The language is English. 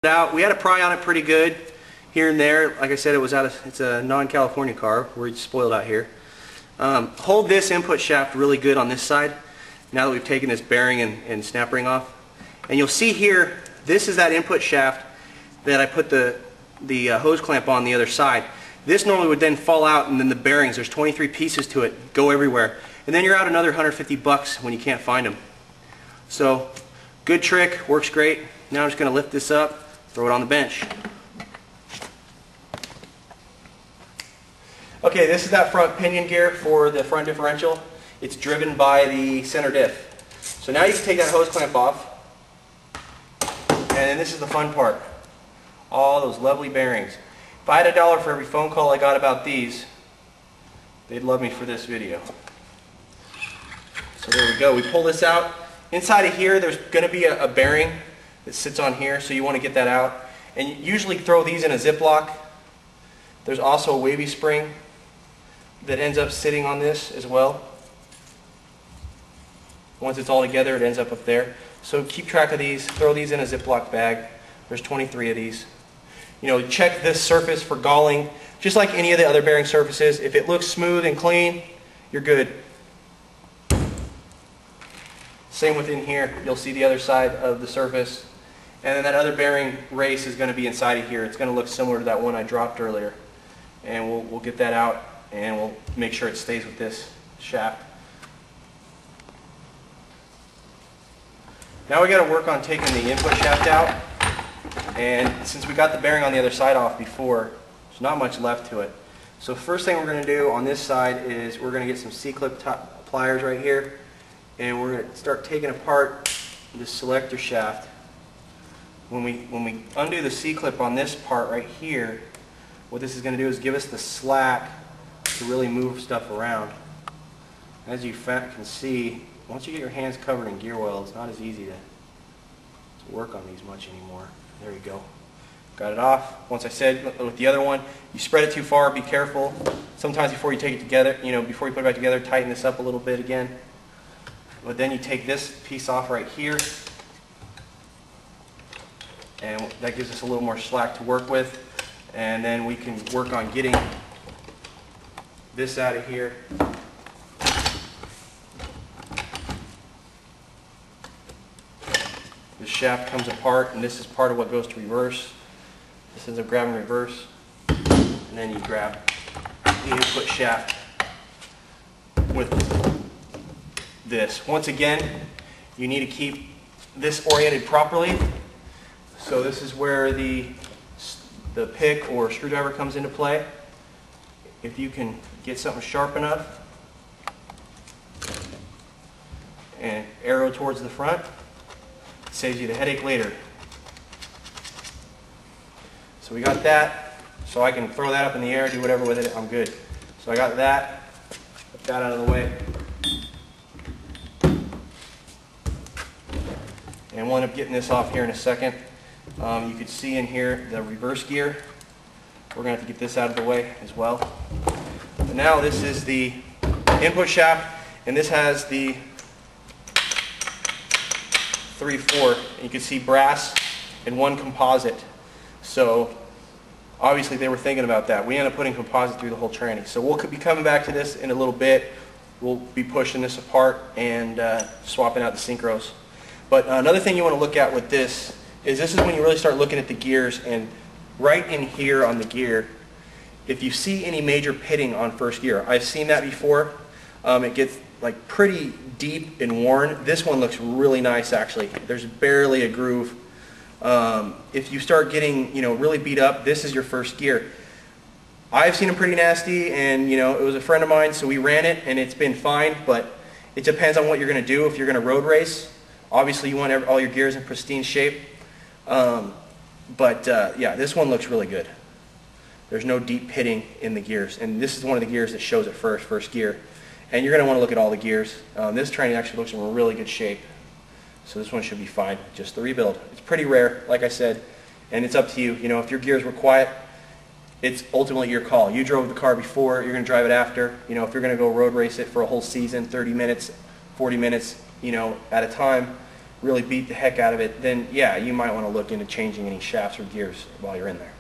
We had to pry on it pretty good here and there. Like I said, it's a non-California car. We're spoiled out here. Hold this input shaft really good on this side now that we've taken this bearing and snap ring off. And you'll see here, this is that input shaft that I put the hose clamp on the other side. This normally would then fall out, and then the bearings, there's 23 pieces to it, go everywhere. And then you're out another $150 when you can't find them. So, good trick, works great. Now I'm just going to lift this up, throw it on the bench. Okay, this is that front pinion gear for the front differential. It's driven by the center diff. So now you can take that hose clamp off, and then this is the fun part. All those lovely bearings. If I had $1 for every phone call I got about these, they'd love me for this video. So there we go. We pull this out. Inside of here, there's going to be a bearing that sits on here, so you want to get that out. And you usually throw these in a Ziploc. There's also a wavy spring that ends up sitting on this as well. Once it's all together, it ends up there. So keep track of these. Throw these in a Ziploc bag. There's 23 of these. You know, check this surface for galling, just like any of the other bearing surfaces. If it looks smooth and clean, you're good. Same within here. You'll see the other side of the surface. And then that other bearing race is going to be inside of here. It's going to look similar to that one I dropped earlier. And we'll get that out, and we'll make sure it stays with this shaft. Now we got to work on taking the input shaft out. And since we got the bearing on the other side off before, there's not much left to it. So first thing we're going to do on this side is we're going to get some C-clip pliers right here, and we're going to start taking apart the selector shaft. When we undo the C-clip on this part right here, what this is going to do is give us the slack to really move stuff around. As you can see, once you get your hands covered in gear oil, it's not as easy to work on these much anymore. There you go. Got it off. Once I said with the other one, you spread it too far, be careful. Sometimes before you take it together, before you put it back together, tighten this up a little bit again. But then you take this piece off right here, and that gives us a little more slack to work with. And then we can work on getting this out of here. The shaft comes apart, and this is part of what goes to reverse. This ends up grabbing reverse, and then you grab the input shaft with this. Once again, you need to keep this oriented properly. So this is where the pick or screwdriver comes into play. If you can get something sharp enough and arrow towards the front, it saves you the headache later. So we got that, so I can throw that up in the air, do whatever with it, I'm good. So I got that, put that out of the way. And we'll end up getting this off here in a second. You can see in here the reverse gear. We're going to have to get this out of the way as well. But now this is the input shaft, and this has the 3/4. You can see brass and one composite. So obviously they were thinking about that. We ended up putting composite through the whole tranny. So we'll be coming back to this in a little bit. We'll be pushing this apart and swapping out the synchros. But another thing you want to look at with this is when you really start looking at the gears, and right in here on the gear, if you see any major pitting on first gear, I've seen that before. It gets like pretty deep and worn. This one looks really nice actually. There's barely a groove. If you start getting really beat up, this is your first gear. I've seen them pretty nasty, and it was a friend of mine, so we ran it and it's been fine, but it depends on what you're going to do. If you're going to road race, obviously you want all your gears in pristine shape. Yeah, this one looks really good. There's no deep pitting in the gears, and this is one of the gears that shows at first gear. And you're going to want to look at all the gears. This tranny actually looks in really good shape, so this one should be fine. Just the rebuild. It's pretty rare, like I said, and it's up to you. If your gears were quiet, it's ultimately your call. You drove the car before, you're going to drive it after. If you're going to go road race it for a whole season, 30 minutes, 40 minutes, at a time, really beat the heck out of it, then yeah, you might want to look into changing any shafts or gears while you're in there.